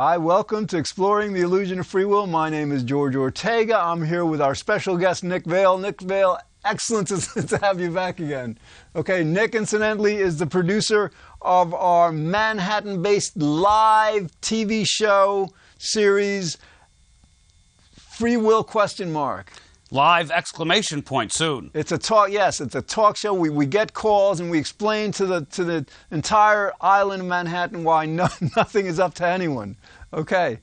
Hi, welcome to Exploring the Illusion of Free Will. My name is George Ortega. I'm here with our special guest, Nick Vale. Nick Vale, excellent to have you back again. Okay, Nick, incidentally, is the producer of our Manhattan-based live TV show series, Free Will ? Live exclamation point soon. It's a talk. Yes, it's a talk show. We get calls and we explain to the entire island of Manhattan why nothing is up to anyone. Okay,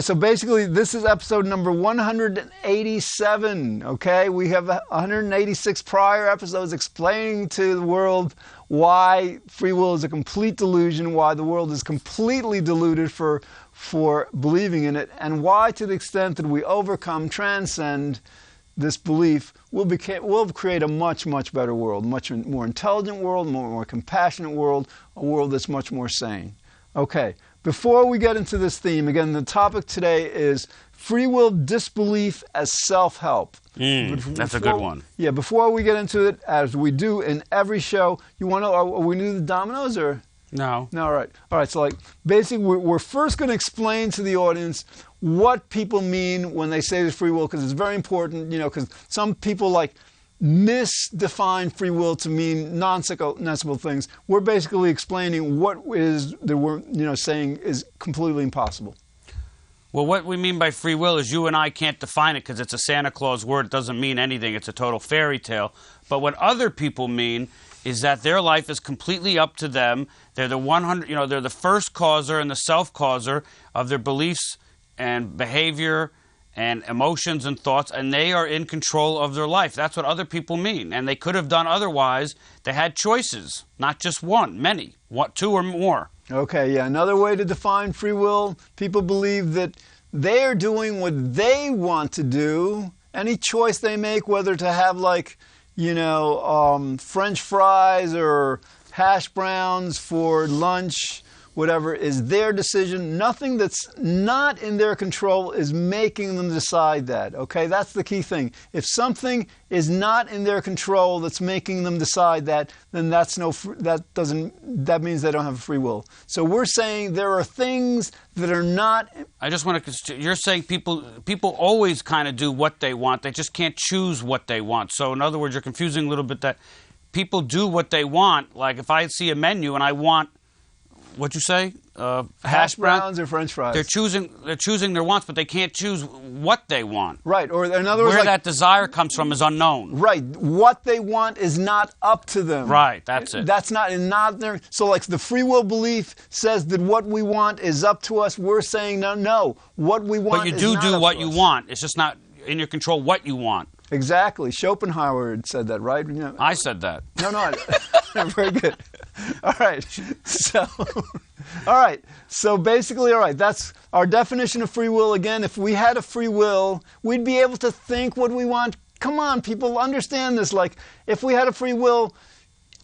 so basically this is episode number 187. Okay, we have 186 prior episodes explaining to the world why free will is a complete delusion, why the world is completely deluded for believing in it, and why, to the extent that we transcend this belief, we'll create a much, much better world, much more intelligent world, more compassionate world, a world that's much more sane. Okay, before we get into this theme, again, the topic today is free will disbelief as self-help. That's a good one. Yeah, before we get into it, as we do in every show, are we new to the dominoes or? No. No, all right. So, basically, we're first going to explain to the audience what people mean when they say there's free will, because it's very important, because some people, misdefine free will to mean nonsensical things. We're basically explaining what is that we're, saying is completely impossible. Well, what we mean by free will is you and I can't define it because it's a Santa Claus word. It doesn't mean anything. It's a total fairy tale. But what other people mean is that their life is completely up to them. They're the they're the first causer and the self-causer of their beliefs and behavior and emotions and thoughts, and they are in control of their life. That's what other people mean. And they could have done otherwise. They had choices, not just one, many, two or more. Okay, yeah. Another way to define free will, people believe that they are doing what they want to do. Any choice they make, whether to have French fries or hash browns for lunch, whatever, is their decision. Nothing that's not in their control is making them decide that. Okay, that's the key thing. If something is not in their control that's making them decide that, then that means they don't have free will. So we're saying there are things that are not. I just want to. You're saying people always kind of do what they want. They just can't choose what they want. So in other words, you're confusing a little bit that people do what they want. Like if I see a menu and I want, what'd you say? Hash browns or French fries. They're choosing their wants, but they can't choose what they want. Right. Or in other words, where that desire comes from is unknown. Right. What they want is not up to them. Right. That's it. That's not there. So the free will belief says that what we want is up to us. We're saying no. What we want is not up to us. But you do what you want. It's just not in your control what you want. Exactly. Schopenhauer had said that, right? I said that. No. Very good. All right. So basically, that's our definition of free will. Again, if we had a free will, we'd be able to think what we want. Come on, people, understand this. If we had a free will,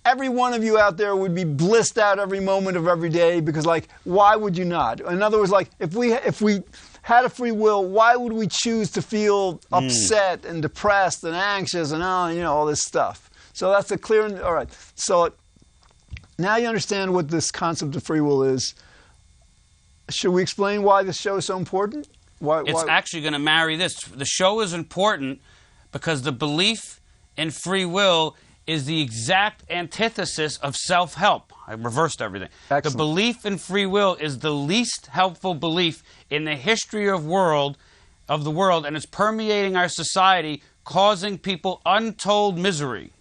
every one of you out there would be blissed out every moment of every day because, why would you not? In other words, if we had a free will, why would we choose to feel upset and depressed and anxious and all this stuff? So that's a clear. All right. So now you understand what this concept of free will is. Should we explain why this show is so important? It's actually going to marry this. The show is important because the belief in free will is the exact antithesis of self-help. I reversed everything. Excellent. The belief in free will is the least helpful belief in the history of the world, and it's permeating our society, causing people untold misery.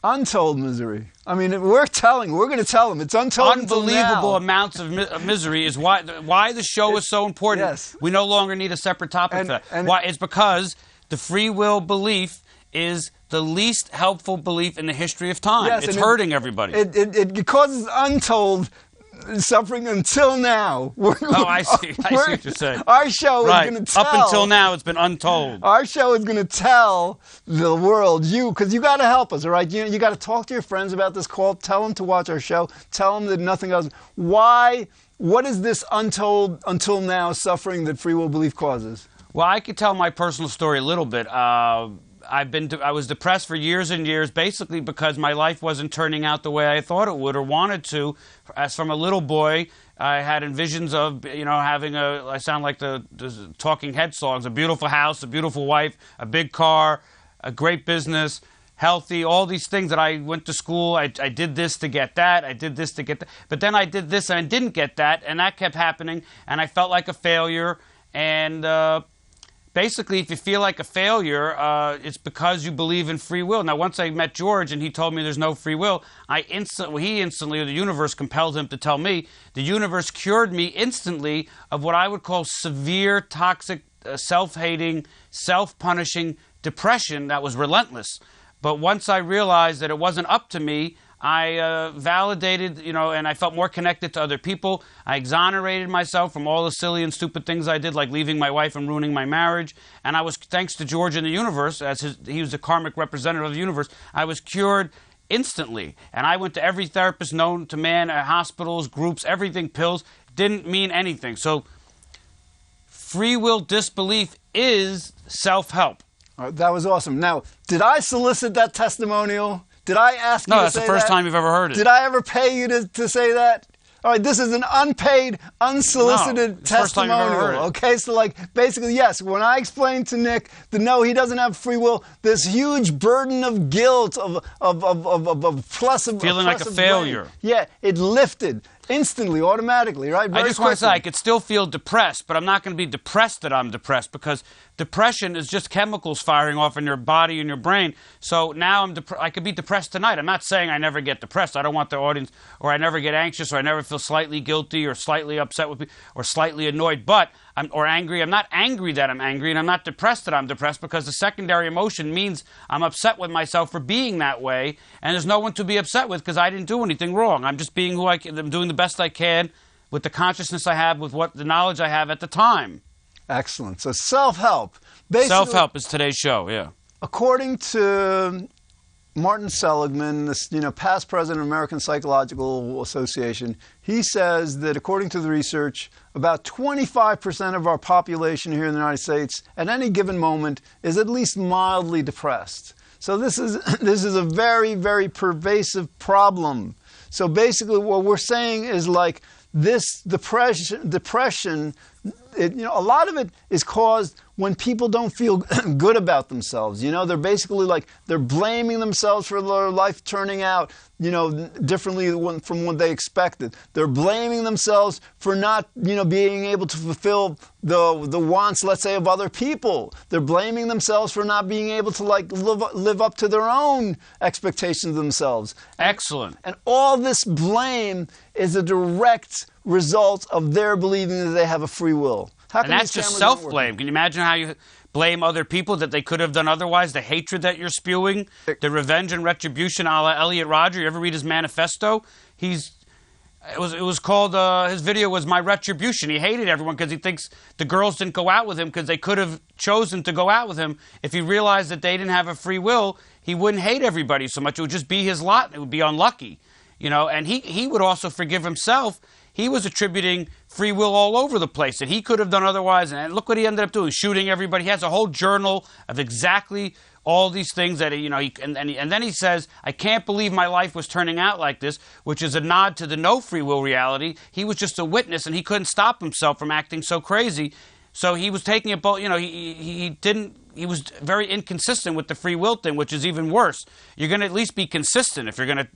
Untold misery. I mean, we're going to tell them it's untold. Unbelievable amounts of misery is why the show is so important. Yes. We no longer need a separate topic for that. Why? It's because the free will belief is the least helpful belief in the history of time. Yes, it's hurting everybody. It causes untold suffering until now. I see what you're saying. Our show is going to tell. Up until now, it's been untold. Our show is going to tell the world, because you got to help us, all right? You got to talk to your friends about this call. Tell them to watch our show. Tell them that nothing else. Why? What is this untold, until now suffering that free will belief causes? Well, I could tell my personal story a little bit. I was depressed for years and years, basically because my life wasn't turning out the way I thought it would or wanted to. As from a little boy, I had envisions of, having I sound like the Talking Head songs, a beautiful house, a beautiful wife, a big car, a great business, healthy, all these things that I went to school. I did this to get that. I did this to get that. But then I did this and I didn't get that, and that kept happening, and I felt like a failure. And basically, if you feel like a failure, it's because you believe in free will. Now, once I met George and he told me there's no free will, the universe compelled him to tell me, the universe cured me instantly of what I would call severe, toxic, self-hating, self-punishing depression that was relentless. But once I realized that it wasn't up to me, I validated, and I felt more connected to other people. I exonerated myself from all the silly and stupid things I did, like leaving my wife and ruining my marriage. And I was, thanks to George in the universe, he was the karmic representative of the universe, I was cured instantly. And I went to every therapist known to man, hospitals, groups, everything, pills. Didn't mean anything. So free will disbelief is self-help. That was awesome. Now, did I solicit that testimonial? Did I ask you to say that? No, that's the first time you've ever heard it. Did I ever pay you to say that? All right, this is an unpaid, unsolicited testimonial. Okay, so basically, yes, when I explained to Nick that no, he doesn't have free will, this huge burden of guilt, of feeling like a failure. Blame, yeah, it lifted instantly, automatically, right? I just want to say I could still feel depressed, but I'm not going to be depressed that I'm depressed, because depression is just chemicals firing off in your body and your brain. So now I could be depressed tonight. I'm not saying I never get depressed. I don't want the audience, or I never get anxious, or I never feel slightly guilty or slightly upset with me or slightly annoyed, or angry. I'm not angry that I'm angry, and I'm not depressed that I'm depressed, because the secondary emotion means I'm upset with myself for being that way, and there's no one to be upset with because I didn't do anything wrong. I'm just being who I can. I'm doing the best I can with the consciousness I have, with the knowledge I have at the time. Excellent. So self-help. Self-help is today's show, yeah. According to Martin Seligman, this past president of the American Psychological Association, he says that according to the research, about 25% of our population here in the United States at any given moment is at least mildly depressed. So this is a very, very pervasive problem. So basically what we're saying is this depression, a lot of it is caused when people don't feel good about themselves. They're basically they're blaming themselves for their life turning out, differently from what they expected. They're blaming themselves for not, being able to fulfill the wants, let's say, of other people. They're blaming themselves for not being able to live up to their own expectations of themselves. Excellent. And all this blame is a direct result of their believing that they have a free will. And that's just self-blame. Can you imagine how you blame other people that they could have done otherwise? The hatred that you're spewing, the revenge and retribution a la Elliot Rodger. You ever read his manifesto? It was called, his video was My Retribution. He hated everyone because he thinks the girls didn't go out with him because they could have chosen to go out with him. If he realized that they didn't have a free will, he wouldn't hate everybody so much. It would just be his lot. It would be unlucky. And he would also forgive himself. He was attributing free will all over the place that he could have done otherwise. And look what he ended up doing, shooting everybody. He has a whole journal of exactly all these things that, and then he says, I can't believe my life was turning out like this, which is a nod to the no free will reality. He was just a witness, and he couldn't stop himself from acting so crazy. So he was taking it both, he was very inconsistent with the free will thing, which is even worse. You're going to at least be consistent. If you're going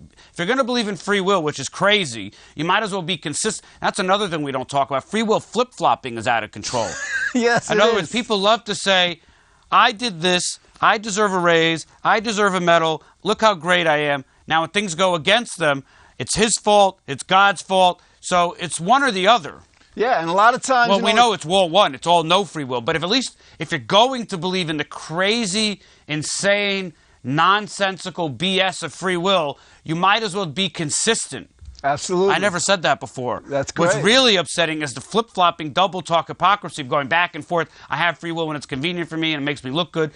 to believe in free will, which is crazy, you might as well be consistent. That's another thing we don't talk about. Free will flip-flopping is out of control. Yes, in other words, people love to say, I did this, I deserve a raise, I deserve a medal, look how great I am. Now when things go against them, it's his fault, it's God's fault. So it's one or the other. Yeah, and a lot of times... Well, we know it's all one. It's all no free will. But if you're going to believe in the crazy, insane, nonsensical BS of free will, you might as well be consistent. Absolutely. I never said that before. That's great. What's really upsetting is the flip-flopping, double-talk hypocrisy of going back and forth. I have free will when it's convenient for me and it makes me look good.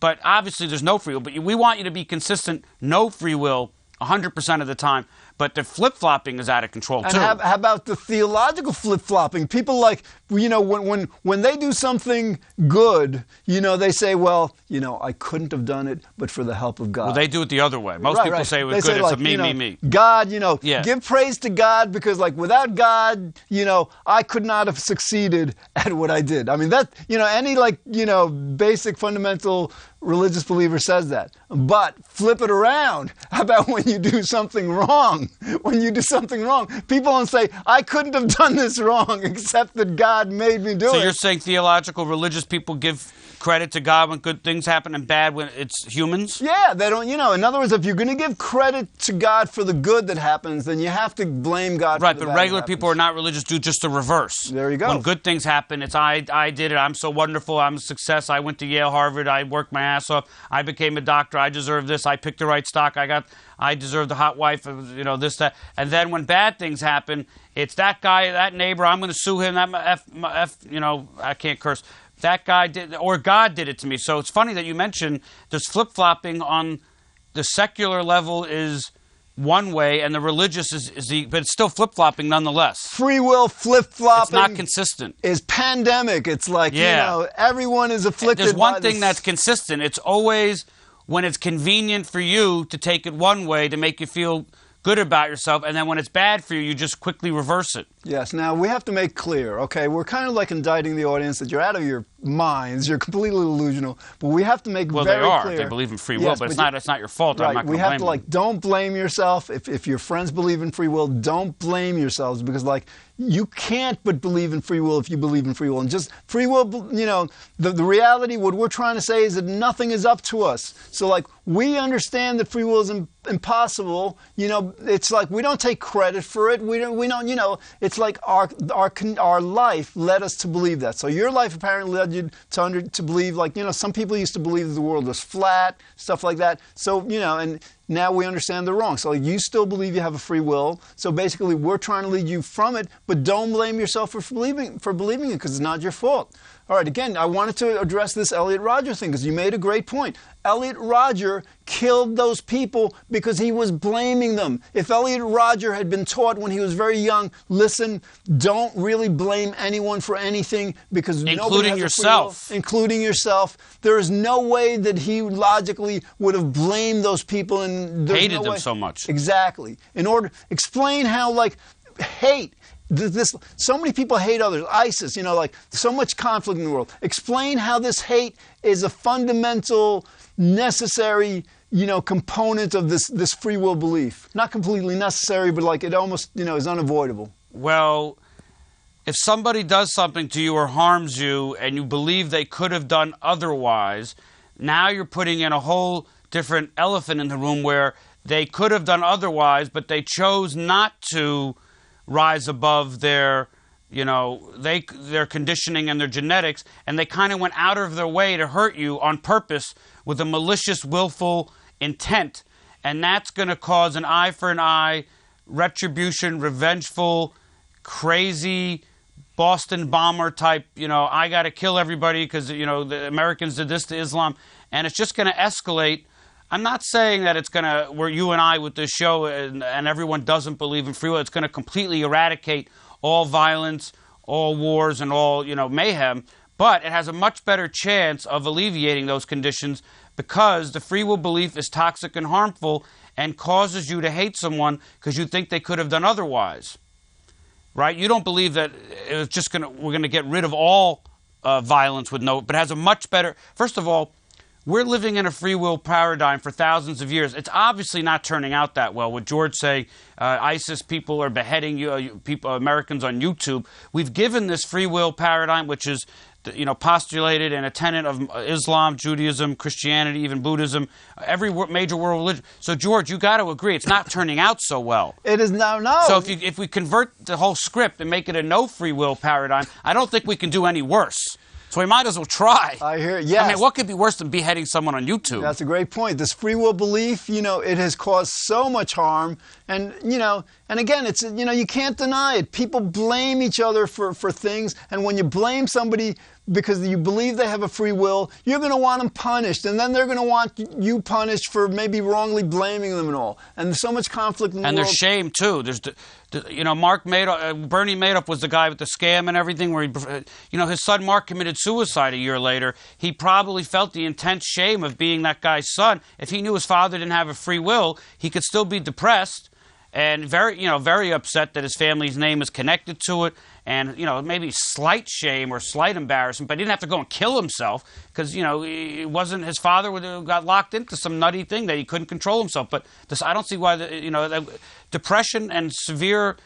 But obviously there's no free will. But we want you to be consistent, no free will, 100% of the time. But the flip-flopping is out of control, And too. how about the theological flip-flopping? People like, when they do something good, they say, well, I couldn't have done it but for the help of God. Well, they do it the other way. Most people say it was good. It's a me. God, give praise to God because, without God, I could not have succeeded at what I did. I mean, that, any, basic fundamental religious believer says that. But flip it around. How about when you do something wrong? When you do something wrong, people don't say, I couldn't have done this wrong except that God made me do it. So you're saying theological religious people give credit to God when good things happen and bad when it's humans? Yeah, they don't, in other words, if you're going to give credit to God for the good that happens, then you have to blame God for the bad. Right, but regular people who are not religious do just the reverse. There you go. When good things happen, it's I did it, I'm so wonderful, I'm a success, I went to Yale, Harvard, I worked my ass off, I became a doctor, I deserve this, I picked the right stock, I deserve the hot wife, this, that. And then when bad things happen, it's that guy, that neighbor, I'm going to sue him, I can't curse. That guy did, or God did it to me. So it's funny that you mentioned there's flip-flopping on the secular level is one way, and the religious is but it's still flip-flopping nonetheless. Free will flip-flopping. It's not consistent. Is pandemic. It's like, everyone is afflicted. There's one thing that's consistent. It's always when it's convenient for you to take it one way to make you feel good about yourself, and then when it's bad for you, you just quickly reverse it. Yes. Now, we have to make clear, okay, we're kind of like indicting the audience that you're out of your minds, you're completely delusional, but we have to make very clear. Well, they are. They believe in free will, but it's not your fault. Right. I'm not going we to have blame to, don't blame yourself. If your friends believe in free will, don't blame yourselves because, you can't but believe in free will if you believe in free will. And just free will, the reality, what we're trying to say is that nothing is up to us. So, we understand that free will is impossible. It's like we don't take credit for it. We don't, it's like our life led us to believe that. So your life apparently led you to believe, some people used to believe that the world was flat, stuff like that. So, and now we understand they're wrong. So you still believe you have a free will. So basically we're trying to lead you from it, but don't blame yourself for believing it because it's not your fault. All right, again, I wanted to address this Elliot Rodger thing because you made a great point. Elliot Rodger killed those people because he was blaming them. If Elliot Rodger had been taught when he was very young, listen, don't really blame anyone for anything because nobody has yourself. Including yourself. There is no way that he logically would have blamed those people and hated them so much. Exactly. Explain how hate. So many people hate others. ISIS, so much conflict in the world. Explain how this hate is a fundamental, necessary, component of this free will belief. Not completely necessary, but it almost, is unavoidable. Well, if somebody does something to you or harms you and you believe they could have done otherwise, now you're putting in a whole different elephant in the room where they could have done otherwise, but they chose not to rise above their conditioning and their genetics, and they kind of went out of their way to hurt you on purpose with a malicious, willful intent, and that's going to cause an eye for an eye, retribution, revengeful, crazy, Boston bomber type, I got to kill everybody because, the Americans did this to Islam, and it's just going to escalate. I'm not saying that it's going to, where you and I with this show and everyone doesn't believe in free will, it's going to completely eradicate all violence, all wars, and all, mayhem. But it has a much better chance of alleviating those conditions because the free will belief is toxic and harmful and causes you to hate someone because you think they could have done otherwise. Right? You don't believe that it's just we're going to get rid of all violence but it has a much better, first of all, we're living in a free will paradigm for thousands of years. It's obviously not turning out that well. What George saying, ISIS people are beheading Americans on YouTube. We've given this free will paradigm, which is postulated and a tenet of Islam, Judaism, Christianity, even Buddhism, every major world religion. So, George, you got to agree, it's not turning out so well. It is now. No. So if we convert the whole script and make it a no free will paradigm, I don't think we can do any worse. So we might as well try. I hear, yes. I mean, what could be worse than beheading someone on YouTube? That's a great point. This free will belief, it has caused so much harm. And, and again, it's, you can't deny it. People blame each other for things. And when you blame somebody, because you believe they have a free will, you're going to want them punished, and then they're going to want you punished for maybe wrongly blaming them and all. And there's so much conflict in the world. And there's shame too. There's, Mark Madoff, Bernie Madoff was the guy with the scam and everything. Where his son Mark committed suicide a year later. He probably felt the intense shame of being that guy's son. If he knew his father didn't have a free will, he could still be depressed and very upset that his family's name is connected to it. And, maybe slight shame or slight embarrassment, but he didn't have to go and kill himself because, it wasn't his father got locked into some nutty thing that he couldn't control himself. But I don't see why, depression and severe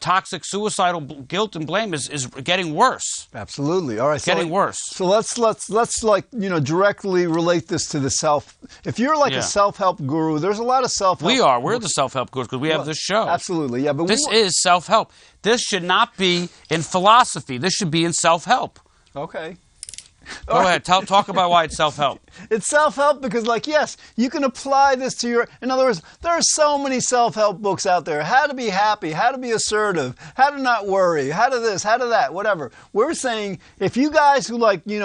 toxic suicidal guilt and blame is getting worse. Absolutely. All right. Getting worse. So let's directly relate this to the self. If you're a self-help guru, there's a lot of self-help. We are. We're the self-help gurus because we have this show. Absolutely. Yeah. But this is self-help. This should not be in philosophy. This should be in self-help. Okay. Go ahead. Talk about why it's self-help. It's self-help because, yes, you can apply this to your... In other words, there are so many self-help books out there. How to be happy, how to be assertive, how to not worry, how to this, how to that, whatever. We're saying if you guys who,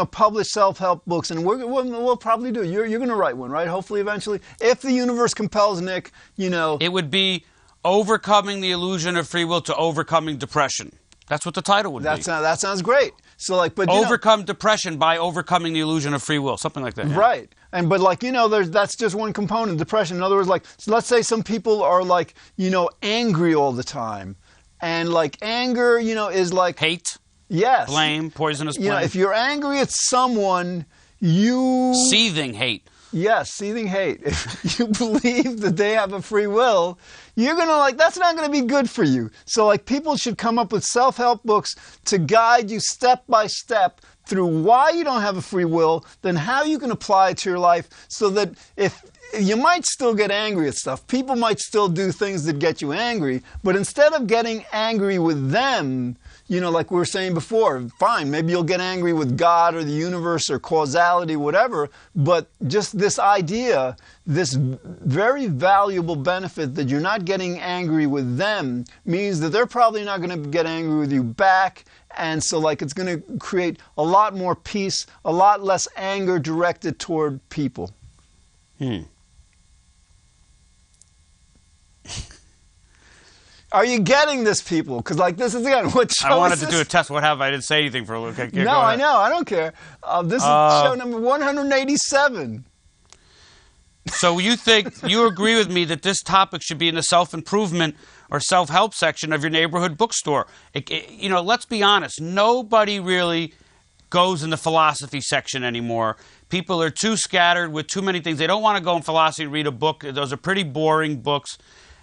publish self-help books, and we'll probably do, you're going to write one, right? Hopefully, eventually. If the universe compels, Nick, It would be Overcoming the Illusion of Free Will to Overcoming Depression. That's what the title would be. That sounds great. So overcome depression by overcoming the illusion of free will, something like that. Yeah. Right. That's just one component, depression. In other words, let's say some people are angry all the time, and anger, is hate. Yes. Blame, poisonous blame. If you're angry at someone, seething hate. Yes, seething hate. If you believe that they have a free will, you're going to that's not going to be good for you. So people should come up with self-help books to guide you step by step through why you don't have a free will, then how you can apply it to your life so that if you might still get angry at stuff, people might still do things that get you angry, but instead of getting angry with them, like we were saying before, fine, maybe you'll get angry with God or the universe or causality, whatever, but just this idea, this very valuable benefit that you're not getting angry with them means that they're probably not going to get angry with you back, and so it's going to create a lot more peace, a lot less anger directed toward people. Are you getting this, people? Because this is again what show. I wanted to do a test. What happened? I didn't say anything for a little. Okay, no, I know. I don't care. This is show number 187. So you agree with me that this topic should be in the self-improvement or self-help section of your neighborhood bookstore? Let's be honest. Nobody really goes in the philosophy section anymore. People are too scattered with too many things. They don't want to go in philosophy and read a book. Those are pretty boring books.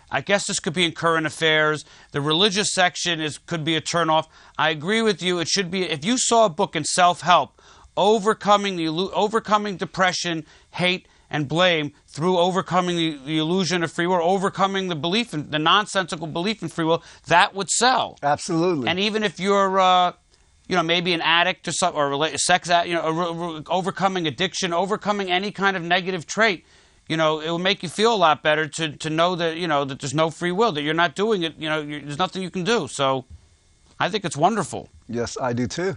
I guess this could be in current affairs. The religious section could be a turnoff. I agree with you. It should be, if you saw a book in self-help, overcoming depression, hate, and blame through overcoming the illusion of free will, overcoming the nonsensical belief in free will, that would sell. Absolutely. And even if you're, maybe an addict or something, or sex addict, overcoming addiction, overcoming any kind of negative trait, it will make you feel a lot better to know that, that there's no free will, that you're not doing it, there's nothing you can do. So I think it's wonderful. Yes, I do too.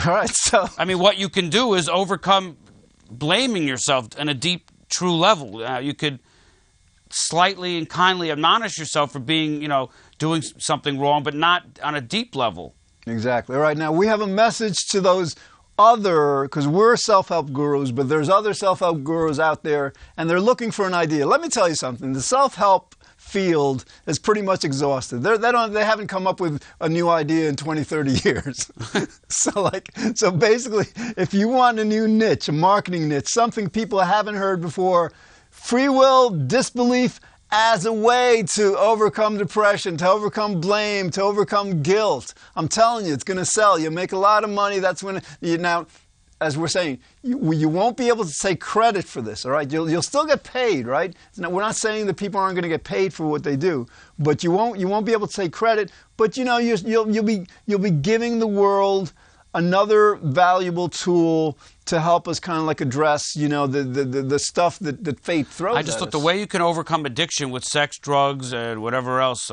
All right, so. What you can do is overcome blaming yourself on a deep, true level. You could slightly and kindly admonish yourself for being, doing something wrong, but not on a deep level. Exactly. All right, now we have a message to those because we're self-help gurus, but there's other self-help gurus out there, and they're looking for an idea. Let me tell you something. The self-help field is pretty much exhausted. They haven't come up with a new idea in 20, 30 years. So basically, if you want a new niche, a marketing niche, something people haven't heard before, free will, disbelief, as a way to overcome depression, to overcome blame, to overcome guilt. I'm telling you, it's going to sell. You'll make a lot of money. That's when now, as we're saying, you won't be able to take credit for this. All right, you'll still get paid, right? We're not saying that people aren't going to get paid for what they do, but you won't be able to take credit. But you'll be giving the world another valuable tool to help us kind of address, the stuff that fate throws at us. I just thought the way you can overcome addiction with sex, drugs, and whatever else,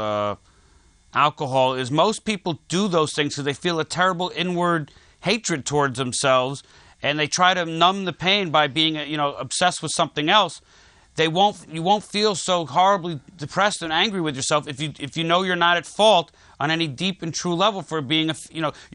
alcohol, is most people do those things because they feel a terrible inward hatred towards themselves, and they try to numb the pain by being, obsessed with something else, you won't feel so horribly depressed and angry with yourself if you know you're not at fault on any deep and true level for being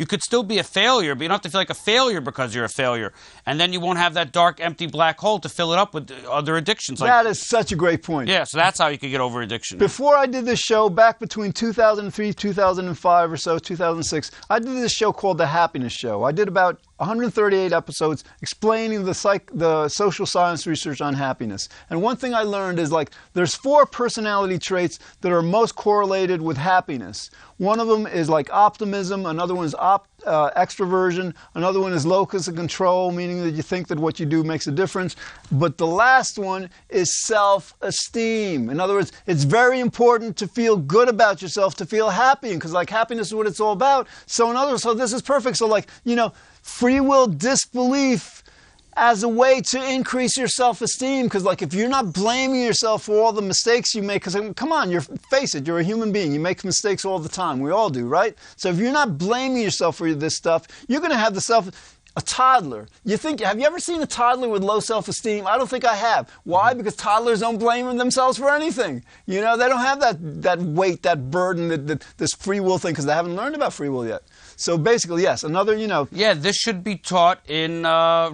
you could still be a failure, but you don't have to feel like a failure because you're a failure. And then you won't have that dark, empty black hole to fill it up with other addictions. That is such a great point. Yeah, so that's how you could get over addiction. Before I did this show, back between 2003, 2005 or so, 2006, I did this show called The Happiness Show. I did about 138 episodes explaining the social science research on happiness. And one thing I learned is there's 4 personality traits that are most correlated with happiness. One of them is optimism, another one is extroversion, another one is locus of control, meaning that you think that what you do makes a difference. But the last one is self-esteem. In other words, it's very important to feel good about yourself, to feel happy, because happiness is what it's all about. So in other words, so this is perfect. So free will disbelief as a way to increase your self-esteem, because if you're not blaming yourself for all the mistakes you make, because come on, face it, you're a human being, you make mistakes all the time, we all do, right? So if you're not blaming yourself for this stuff, you're going to have a toddler. Have you ever seen a toddler with low self-esteem? I don't think I have. Why? Because toddlers don't blame themselves for anything. They don't have that weight, that burden, this free will thing, because they haven't learned about free will yet. So basically, yes, another, Yeah, this should be taught in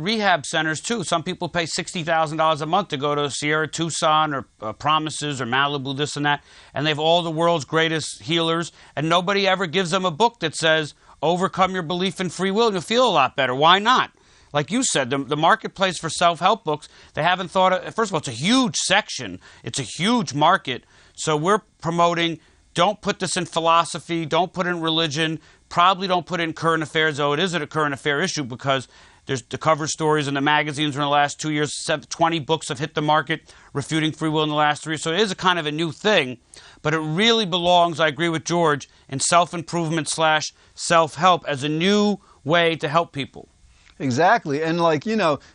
rehab centers, too. Some people pay $60,000 a month to go to Sierra Tucson or Promises or Malibu, this and that, and they have all the world's greatest healers, and nobody ever gives them a book that says, overcome your belief in free will, and you'll feel a lot better. Why not? Like you said, the marketplace for self-help books, they haven't thought of, first of all, it's a huge section. It's a huge market. So we're promoting, don't put this in philosophy, don't put it in religion, probably don't put it in current affairs, though it isn't a current affair issue because there's the cover stories in the magazines in the last 2 years, 20 books have hit the market refuting free will in the last 3 years. So it is a kind of a new thing, but it really belongs, I agree with George, in self-improvement / self-help as a new way to help people. Exactly. And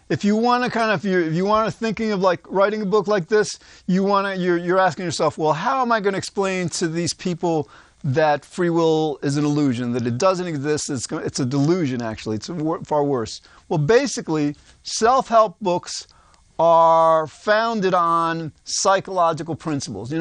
if you want to if you want to thinking of writing a book like this, you're asking yourself, well, how am I going to explain to these people that free will is an illusion, that it doesn't exist, it's a delusion actually, it's far worse. Well, basically, self-help books are founded on psychological principles.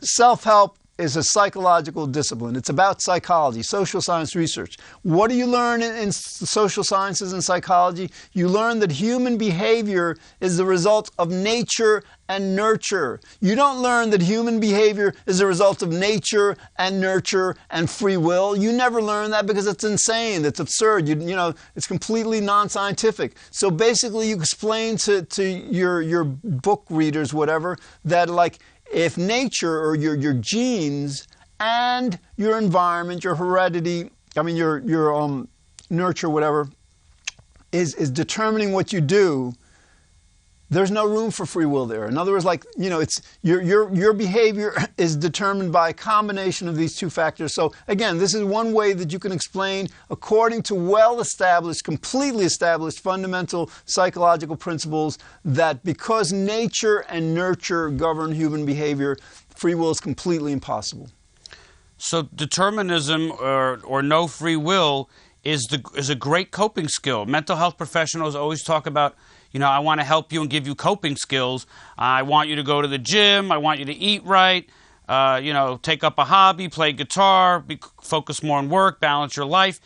Self-help is a psychological discipline. It's about psychology, social science research. What do you learn in social sciences and psychology? You learn that human behavior is the result of nature and nurture. You don't learn that human behavior is a result of nature and nurture and free will. You never learn that because it's insane. It's absurd. It's completely non-scientific. So basically, you explain to your book readers, whatever, that if nature or your genes and your environment, your heredity, your nurture, whatever, is determining what you do, there's no room for free will there. In other words, it's your behavior is determined by a combination of these two factors. So again, this is one way that you can explain, according to well-established, completely established fundamental psychological principles, that because nature and nurture govern human behavior, free will is completely impossible. So determinism or no free will is a great coping skill. Mental health professionals always talk about, I want to help you and give you coping skills. I want you to go to the gym. I want you to eat right. Take up a hobby, play guitar, focus more on work, balance your life,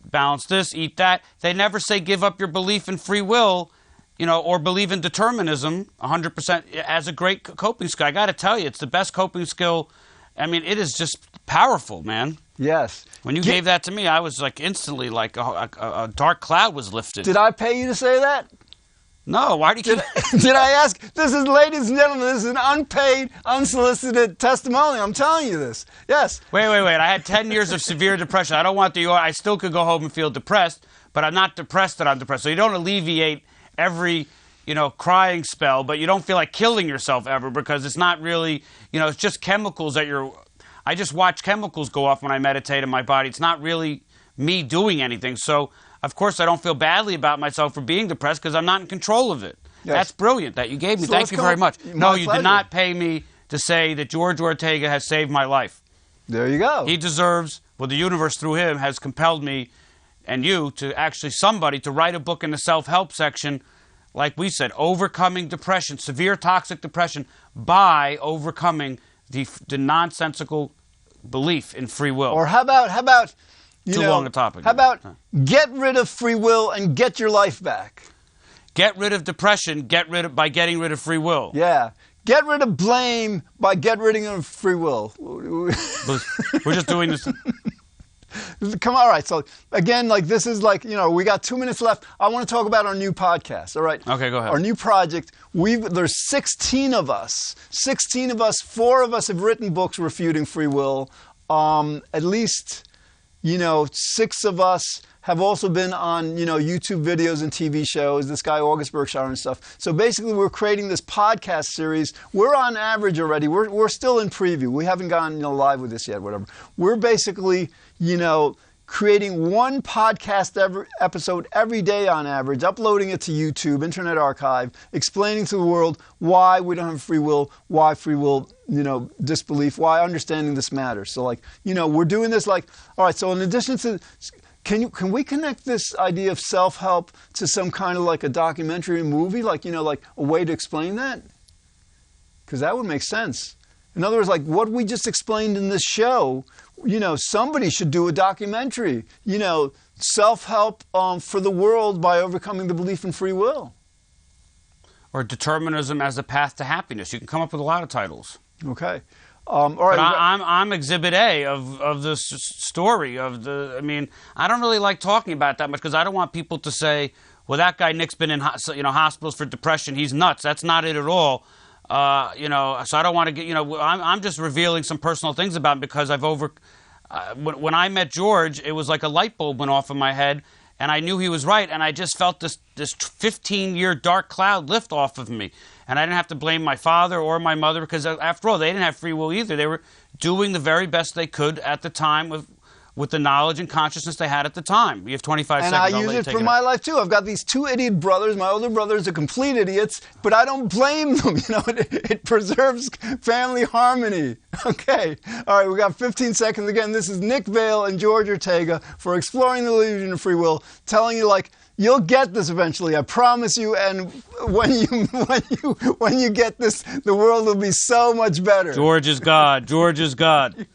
balance this, eat that. They never say give up your belief in free will, or believe in determinism 100% as a great coping skill. I got to tell you, it's the best coping skill. It is just powerful, man. Yes. When you gave that to me, I was instantly a dark cloud was lifted. Did I pay you to say that? No, why do you keep... Did I ask? This is, ladies and gentlemen, this is an unpaid, unsolicited testimonial. I'm telling you this. Yes. Wait. I had 10 years of severe depression. I don't want I still could go home and feel depressed, but I'm not depressed that I'm depressed. So you don't alleviate every, crying spell, but you don't feel like killing yourself ever because it's not really, it's just chemicals that I just watch chemicals go off when I meditate in my body. It's not really me doing anything. So... Of course, I don't feel badly about myself for being depressed because I'm not in control of it. Yes. That's brilliant that you gave me. Thank you very much. No, you did not pay me to say that George Ortega has saved my life. There you go. He deserves, the universe through him has compelled me and you to actually somebody to write a book in the self-help section, like we said, overcoming depression, severe toxic depression, by overcoming the nonsensical belief in free will. Or how about too long a topic. How about get rid of free will and get your life back? Get rid of depression. By getting rid of free will. Yeah. Get rid of blame by get rid of free will. We're just doing this. Come on, all right. So again, like this is like, we got 2 minutes left. I want to talk about our new podcast. All right. Okay, go ahead. Our new project. There's 16 of us. 16 of us. 4 of us have written books refuting free will. At least, 6 of us have also been on, YouTube videos and TV shows, this guy August Berkshire and stuff. So basically we're creating this podcast series. We're on average already. We're still in preview. We haven't gone live with this yet, whatever. We're basically, creating one podcast episode every day on average, uploading it to YouTube, Internet Archive, explaining to the world why we don't have free will, why free will, disbelief, why understanding this matters. So we're doing this all right, so in addition to... Can we connect this idea of self-help to some kind of a documentary movie, like a way to explain that? Because that would make sense. In other words, what we just explained in this show, somebody should do a documentary, self-help for the world by overcoming the belief in free will. Or determinism as a path to happiness. You can come up with a lot of titles. Okay. All right. But I'm Exhibit A of this story of the. I mean, I don't really like talking about it that much because I don't want people to say, "Well, that guy Nick's been in hospitals for depression. He's nuts." That's not it at all. So I don't want to get. I'm just revealing some personal things about him because when I met George, it was like a light bulb went off in my head, and I knew he was right, and I just felt this 15-year dark cloud lift off of me. And I didn't have to blame my father or my mother because, after all, they didn't have free will either. They were doing the very best they could at the time with the knowledge and consciousness they had at the time. You have 25 seconds. And I use it for my life, too. I've got these 2 idiot brothers. My older brothers are complete idiots, but I don't blame them. It preserves family harmony. Okay. All right, we got 15 seconds. Again, this is Nick Vale and George Ortega for Exploring the Illusion of Free Will, telling you, you'll get this eventually, I promise you. And when you get this, the world will be so much better. George is God. George is God.